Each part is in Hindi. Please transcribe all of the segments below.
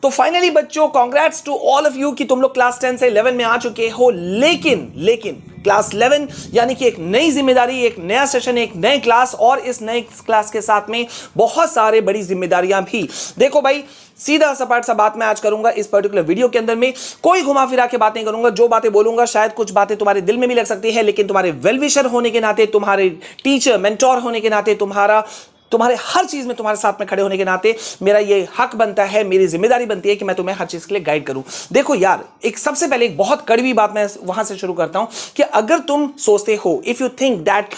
तो फाइनली बच्चों, congrats to all of you कि तुम लोग क्लास 10 से 11 में आ चुके हो। लेकिन क्लास 11 यानी कि एक नई जिम्मेदारी, एक नया सेशन, एक नए क्लास, और इस नए क्लास के साथ में बहुत सारे बड़ी जिम्मेदारियां भी। देखो भाई, सीधा सपाट सा बात मैं आज करूंगा इस पर्टिकुलर वीडियो के अंदर में। कोई घुमा फिरा के बातें करूंगा। जो बातें बोलूंगा शायद कुछ बातें तुम्हारे दिल में भी लग सकती है, लेकिन तुम्हारे वेल विशर होने के नाते, तुम्हारे टीचर मेंटोर होने के नाते, तुम्हारे हर चीज में तुम्हारे साथ में खड़े होने के नाते मेरा ये हक बनता है, मेरी जिम्मेदारी बनती है कि मैं तुम्हें हर चीज के लिए गाइड करूं। देखो यार, एक सबसे पहले एक बहुत कड़वी बात मैं वहां से शुरू करता हूं कि अगर तुम सोचते हो, if you think that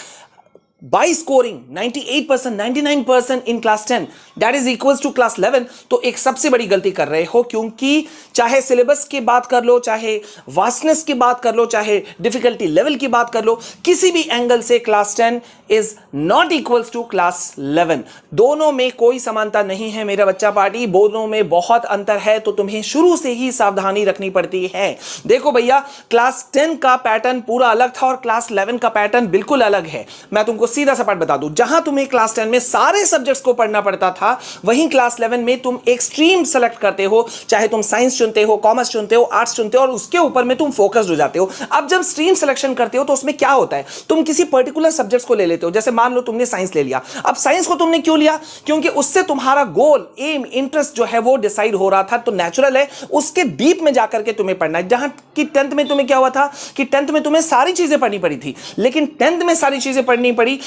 by scoring 98%, 99% in class 10 that is equals to class 11, तो एक सबसे बड़ी गलती कर रहे हो। क्योंकि चाहे सिलेबस की बात कर लो, चाहे वास्टनेस की बात कर लो, चाहे डिफिकल्टी लेवल की बात कर लो, किसी भी एंगल से class 10 is not equals to class 11। दोनों में कोई समानता नहीं है मेरा बच्चा पार्टी, दोनों में बहुत अंतर है। तो तुम्हें शुरू से ही सावधानी रखनी पड़ती है। देखो भैया, क्लास 10 का पैटर्न पूरा अलग था और क्लास 11 का पैटर्न बिल्कुल अलग है। मैं तुमको सीधा सपाट बता दूं, जहां तुम्हें क्लास 10 में सारे सब्जेक्ट्स को पढ़ना पड़ता था, वहीं क्लास 11 में तुम एक स्ट्रीम सेलेक्ट करते हो। चाहे तुम साइंस चुनते हो, कॉमर्स चुनते हो, आर्ट्स चुनते हो, और उसके ऊपर में तुम फोकस्ड हो जाते हो। अब जब स्ट्रीम सिलेक्शन करते हो तो उसमें क्या होता है, तुम किसी पर्टिकुलर सब्जेक्ट्स को ले लेते हो। जैसे मान लो तुमने साइंस ले लिया। अब साइंस को तुमने क्यों लिया? क्योंकि उससे तुम्हारा गोल, एम, इंटरेस्ट जो है वो डिसाइड हो रहा था। तो नेचुरल है उसके डीप में जाकर के तुम्हें पढ़ना है। जहां कि 10th में तुम्हें क्या हुआ था कि 10th में तुम्हें सारी चीजें पढ़नी पड़ी थी, लेकिन 10th में सारी चीजें पढ़नी पड़ी,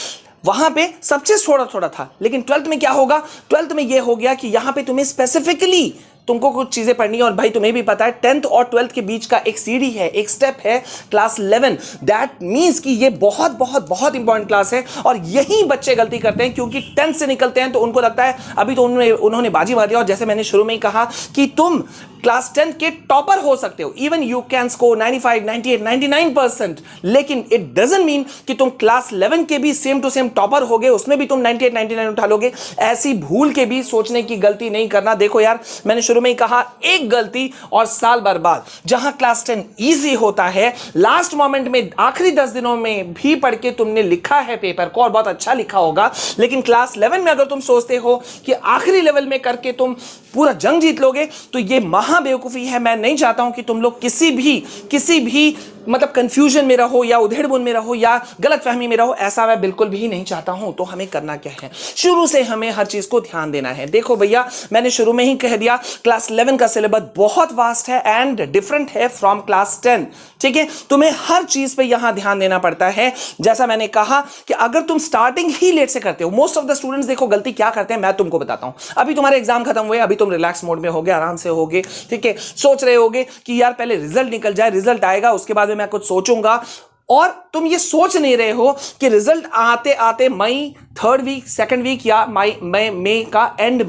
वहां पे सब चीज थोड़ा थोड़ा था। लेकिन 12th में क्या होगा? 12th में यह हो गया कि यहां पे तुम्हें स्पेसिफिकली तुमको कुछ चीजें पढ़नी है। और भाई तुम्हें भी पता है 10th और 12th के बीच का एक सीढ़ी है, एक स्टेप है क्लास 11। दैट मींस कि ये बहुत बहुत बहुत इंपॉर्टेंट क्लास है। और यही बच्चे गलती करते हैं, क्योंकि 10th से निकलते हैं तो उनको लगता है अभी तो उन्होंने बाजी मार दिया। और जैसे मैंने शुरू में ही कहा कि तुम क्लास 10 के टॉपर हो सकते हो, इवन यू कैन स्कोर 95, 98, 99%, लेकिन इट डजंट मीन कि तुम क्लास 11 के भी सेम टू सेम टॉपर हो गए, उसमें भी तुम 98, 99 उठा लोगे। ऐसी भूल के भी सोचने की गलती नहीं करना। देखो यार, मैंने शुरू में ही कहा, एक गलती और साल बर्बाद। जहां क्लास 10 इजी होता है, लास्ट मोमेंट में आखिरी 10 दिनों में भी पढ़ के तुमने लिखा है पेपर को और बहुत अच्छा लिखा होगा, लेकिन क्लास 11 में अगर तुम सोचते हो कि आखिरी लेवल में करके तुम पूरा जंग जीत लोगे, तो ये महा बेवकूफी है। मैं नहीं चाहता हूं कि तुम लोग किसी भी मतलब कंफ्यूजन में रहो, या उधेड़बुन में रहो, या गलतफहमी में रहो। ऐसा मैं बिल्कुल भी नहीं चाहता हूं। तो हमें करना क्या है, शुरू से हमें हर चीज को ध्यान देना है। देखो भैया, मैंने शुरू में ही कह दिया, क्लास 11 का सिलेबस बहुत वास्ट है एंड डिफरेंट है फ्रॉम क्लास 10। ठीक है, तुम्हें हर चीज पे यहां ध्यान देना पड़ता है। जैसा मैंने कहा कि अगर तुम स्टार्टिंग ही लेट से करते हो, मोस्ट ऑफ द स्टूडेंट्स देखो गलती क्या करते हैं, मैं तुमको बताता हूं। अभी तुम्हारे एग्जाम खत्म हुए, अभी तुम रिलैक्स मोड में होगे, आराम से होगे, ठीक है, सोच रहे होगे कि यार पहले रिजल्ट निकल जाए, रिजल्ट आएगा उसके बाद में मैं कुछ सोचूंगा। और तुम ये सोच नहीं रहे हो कि रिजल्ट आते आते मई 3rd वीक, 2nd वीक, या मई का एंड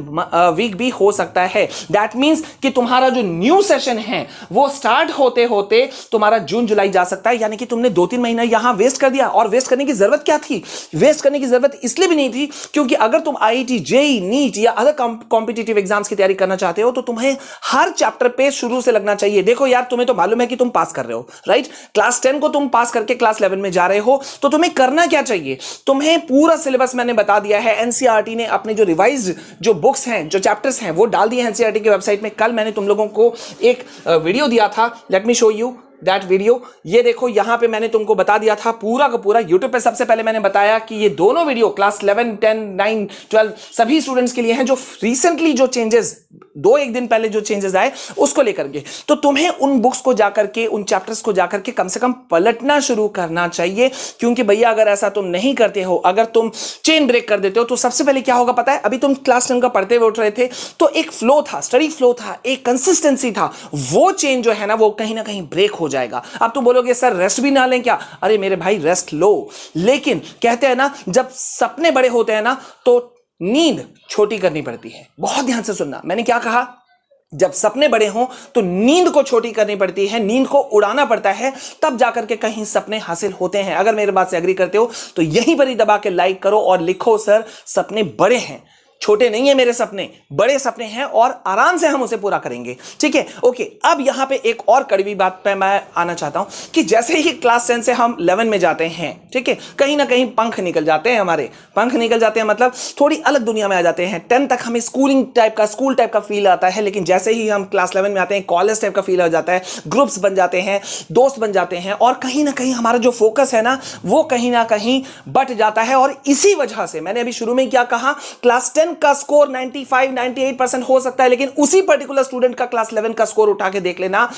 वीक भी हो सकता है। दैट मींस कि तुम्हारा जो न्यू सेशन है वो स्टार्ट होते होते तुम्हारा जून जुलाई जा सकता है। यानी कि तुमने 2-3 महीना यहां वेस्ट कर दिया। और वेस्ट करने की जरूरत क्या थी? वेस्ट करने की जरूरत इसलिए भी नहीं थी क्योंकि अगर तुम IIT, JEE, नीट या अदर कॉम्पिटिटिव एग्जाम्स की तैयारी करना चाहते हो तो तुम्हें हर चैप्टर पे शुरू से लगना चाहिए। देखो यार, तुम्हें तो मालूम है कि तुम पास कर रहे हो, राइट? क्लास 10 को तुम पास करके क्लास 11 में जा रहे हो, तो तुम्हें करना क्या चाहिए? तुम्हें पूरा सिलेबस मैंने बता दिया है। NCERT ने अपने जो रिवाइज्ड जो बुक्स हैं, जो चैप्टर्स हैं, वो डाल दिए हैं NCERT की वेबसाइट में। कल मैंने तुम लोगों को एक वीडियो दिया था, let me show you that video. ये देखो, यहां पे मैंने तुमको बता दिया था पूरा का पूरा। यूट्यूब पे सबसे पहले मैंने बताया कि ये दोनों वीडियो क्लास 11, 10, 9, 12 सभी स्टूडेंट्स के लिए हैं, जो रिसेंटली जो चेंजेस 2-1 दिन पहले जो चेंजेस आए उसको लेकर के। तो तुम्हें उन बुक्स को जाकर के, उन चैप्टर्स को जाकर के कम से कम पलटना शुरू करना चाहिए। क्योंकि भैया अगर ऐसा तुम नहीं करते हो, अगर तुम चेन ब्रेक कर देते हो, तो सबसे पहले क्या होगा पता है? अभी तुम क्लास 10 का पढ़ते हुए उठ रहे थे तो एक फ्लो था, स्टडी फ्लो था, एक कंसिस्टेंसी था। वो चेन जो है ना, वो कहीं ना कहीं ब्रेक हो जाएगा। अब तुम बोलोगे सर रेस्ट भी ना लें क्या? अरे मेरे भाई, रेस्ट लो, लेकिन कहते हैं ना, जब सपने बड़े होते हैं ना तो नींद छोटी करनी पड़ती है। बहुत ध्यान से सुनना, मैंने क्या कहा? जब सपने बड़े हों तो नींद को छोटी करनी पड़ती है, नींद को उड़ाना पड़ता है, तब जाकर के कहीं सपने हासिल होते हैं। अगर मेरे बात से एग्री करते हो तो यहीं पर ही दबा के लाइक करो और लिखो सर सपने बड़े हैं। छोटे नहीं है मेरे सपने, बड़े सपने हैं और आराम से हम उसे पूरा करेंगे। ठीक है, ओके। अब यहां पे एक और कड़वी बात पे मैं आना चाहता हूं कि जैसे ही क्लास 10 से हम 11 में जाते हैं, ठीक है, कहीं ना कहीं पंख निकल जाते हैं, हमारे पंख निकल जाते हैं, मतलब थोड़ी अलग दुनिया में आ जाते हैं। 10 तक हमें स्कूल टाइप का फील आता है, लेकिन जैसे ही हम क्लास 11 में आते हैं कॉलेज टाइप का फील हो जाता है, ग्रुप्स बन जाते हैं, दोस्त बन जाते हैं, और कहीं ना कहीं हमारा जो फोकस है ना वो कहीं ना कहीं बट जाता है। और इसी वजह से मैंने अभी शुरू में क्या कहा, क्लास 10 का स्कोर 95-98% हो सकता है, लेकिन उसी पर्टिकुलर स्टूडेंट का क्लास 11 का स्कोर उठा के देख लेना,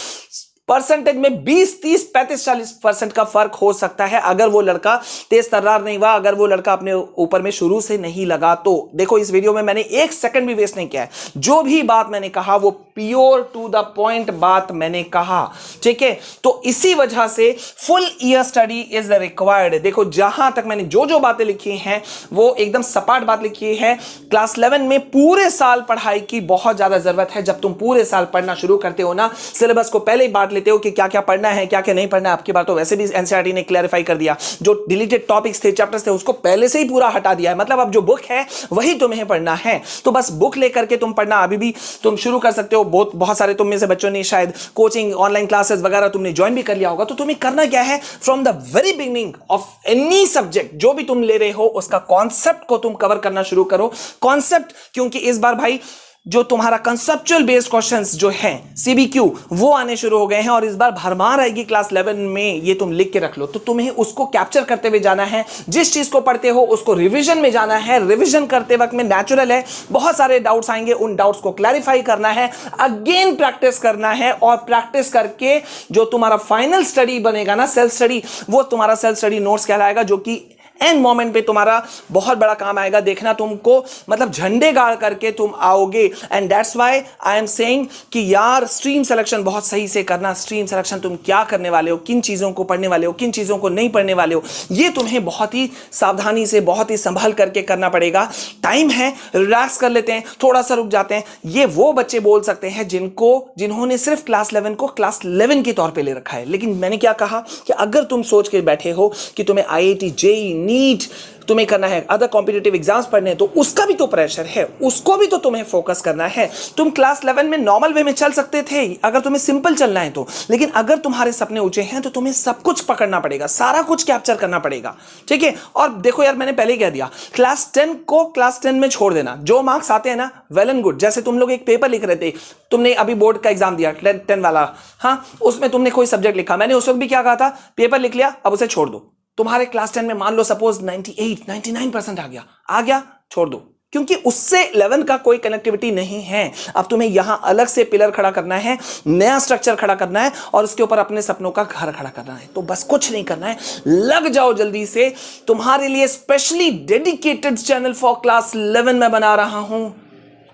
परसेंटेज में 20, 30, 35, 40% का फर्क हो सकता है अगर वो लड़का तेज तर्रार नहीं हुआ, अगर वो लड़का अपने ऊपर में शुरू से नहीं लगा। तो देखो इस वीडियो में मैंने एक सेकंड भी वेस्ट नहीं किया है, जो भी बात मैंने कहा वो प्योर टू द पॉइंट बात मैंने कहा। ठीक है, तो इसी वजह से full year study is required. देखो जहां तक मैंने जो जो बातें लिखी हैं वो एकदम सपाट बात लिखी है। क्लास 11 में पूरे साल पढ़ाई की बहुत ज्यादा जरूरत है। जब तुम पूरे साल पढ़ना शुरू करते हो ना, सिलेबस को पहले ही बांट लेते हो कि क्या क्या पढ़ना है, क्या क्या नहीं पढ़ना है। आपकी बात तो वैसे भी एनसीईआरटी ने क्लैरिफाई कर दिया, जो डिलीटेड टॉपिक्स थे, चैप्टर्स थे, उसको पहले से ही पूरा हटा दिया है। मतलब अब जो बुक है वही तुम्हें पढ़ना है। तो बस बुक लेकर के तुम पढ़ना अभी भी तुम शुरू कर सकते हो। बहुत सारे तुम में से बच्चों ने शायद कोचिंग, ऑनलाइन क्लासेस वगैरह तुमने ज्वाइन भी कर लिया होगा। तो तुम्हें करना क्या है, from the very beginning of any subject जो भी तुम ले रहे हो उसका कॉन्सेप्ट को तुम कवर करना शुरू करो। कॉन्सेप्ट, क्योंकि इस बार भाई जो तुम्हारा कंसेप्चुअल बेस्ड क्वेश्चंस जो हैं सीबीक्यू वो आने शुरू हो गए हैं, और इस बार भरमार आएगी क्लास 11 में, ये तुम लिख के रख लो। तो तुम्हें उसको कैप्चर करते हुए जाना है। जिस चीज को पढ़ते हो उसको रिवीजन में जाना है। रिवीजन करते वक्त में नेचुरल है बहुत सारे डाउट्स आएंगे, उन डाउट्स को क्लैरिफाई करना है, अगेन प्रैक्टिस करना है, और प्रैक्टिस करके जो तुम्हारा फाइनल स्टडी बनेगा ना, सेल्फ स्टडी, वो तुम्हारा सेल्फ स्टडी नोट्स कहलाएगा, जो कि एंड मोमेंट पे तुम्हारा बहुत बड़ा काम आएगा। देखना तुमको मतलब झंडे गाड़ करके तुम आओगे। And that's why I am saying कि यार स्ट्रीम सिलेक्शन बहुत सही से करना। स्ट्रीम सिलेक्शन तुम क्या करने वाले हो, किन चीज़ों को पढ़ने वाले हो, किन चीज़ों को नहीं पढ़ने वाले हो, ये तुम्हें बहुत ही सावधानी से, बहुत ही संभल करके करना पड़ेगा। टाइम है, रिलैक्स कर लेते हैं, थोड़ा सा रुक जाते हैं। ये वो बच्चे बोल सकते हैं जिन्होंने सिर्फ क्लास 11 को क्लास 11 के तौर पे ले रखा है। लेकिन मैंने क्या कहा कि अगर तुम सोच के बैठे हो कि तुम्हें IIT, JEE, नीट तुम्हें करना है, अदर कॉम्पिटिटिव एग्जाम्स पढ़ने हैं, तो उसका भी तो प्रेशर है, उसको भी तो तुम्हें फोकस करना है। तुम क्लास 11 में नॉर्मल वे में चल सकते थे अगर तुम्हें सिंपल चलना है तो, लेकिन अगर तुम्हारे सपने ऊंचे हैं तो तुम्हें सब कुछ पकड़ना पड़ेगा, सारा कुछ कैप्चर करना पड़ेगा। ठीक है, और देखो यार मैंने पहले ही कह दिया, क्लास 10 को क्लास 10 में छोड़ देना। जो मार्क्स आते हैं ना, वेल एंड गुड। जैसे तुम लोग एक पेपर लिख रहे थे, तुमने अभी बोर्ड का एग्जाम दिया 10 वाला, हाँ, उसमें तुमने कोई सब्जेक्ट लिखा, मैंने उस वक्त भी क्या कहा था, पेपर लिख लिया, अब उसे छोड़ दो। तुम्हारे क्लास 10 में मान लो सपोज 98-99% आ गया, छोड़ दो, क्योंकि उससे 11 का कोई कनेक्टिविटी नहीं है। अब तुम्हें यहां अलग से पिलर खड़ा करना है, नया स्ट्रक्चर खड़ा करना है, और उसके ऊपर अपने सपनों का घर खड़ा करना है। तो बस कुछ नहीं करना है, लग जाओ जल्दी से। तुम्हारे लिए specially dedicated channel for class 11 में बना रहा हूं,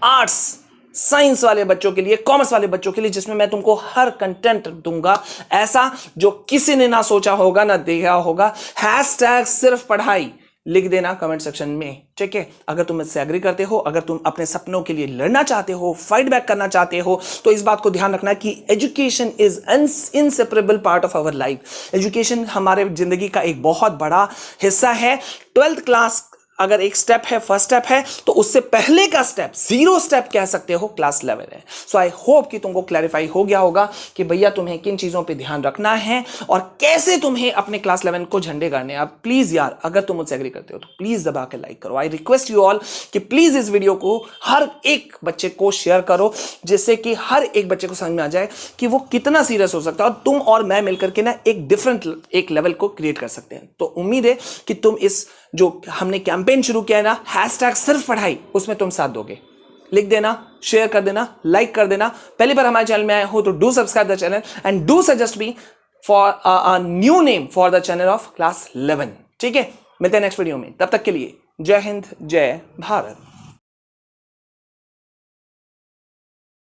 आर्ट्स साइंस वाले बच्चों के लिए, कॉमर्स वाले बच्चों के लिए, जिसमें मैं तुमको हर कंटेंट दूंगा ऐसा जो किसी ने ना सोचा होगा ना देखा होगा। हैशटैग सिर्फ पढ़ाई लिख देना कमेंट सेक्शन में। ठीक है, अगर तुम इससे एग्री करते हो, अगर तुम अपने सपनों के लिए लड़ना चाहते हो, फाइट बैक करना चाहते हो, तो इस बात को ध्यान रखना कि education is inseparable part of our life. Education हमारे जिंदगी का एक बहुत बड़ा हिस्सा है। 12th क्लास अगर एक स्टेप है, फर्स्ट स्टेप है, तो उससे पहले का स्टेप, 0 स्टेप कह सकते हो, क्लास 11 है। सो आई होप कि तुमको क्लैरिफाई हो गया होगा कि भैया तुम्हें किन चीजों पे ध्यान रखना है और कैसे तुम्हें अपने क्लास 11 को झंडे गाड़ने हैं। अब प्लीज यार, अगर तुम मुझसे एग्री करते हो तो प्लीज दबा के लाइक करो। आई रिक्वेस्ट यू ऑल कि प्लीज इस वीडियो को हर एक बच्चे को शेयर करो, जिससे कि हर एक बच्चे को समझ में आ जाए कि वो कितना सीरियस हो सकता है, और तुम और मैं मिलकर के ना एक डिफरेंट एक लेवल को क्रिएट कर सकते हैं। तो उम्मीद है कि तुम इस जो हमने कैंपेन शुरू किया है ना, हैशटैग सिर्फ पढ़ाई, उसमें तुम साथ दोगे। लिख देना, शेयर कर देना, लाइक कर देना। पहली बार हमारे चैनल में आए हो तो do subscribe the channel and do suggest me for a new name for the channel of class 11। ठीक है, मिलते हैं नेक्स्ट वीडियो में, तब तक के लिए जय हिंद, जय भारत।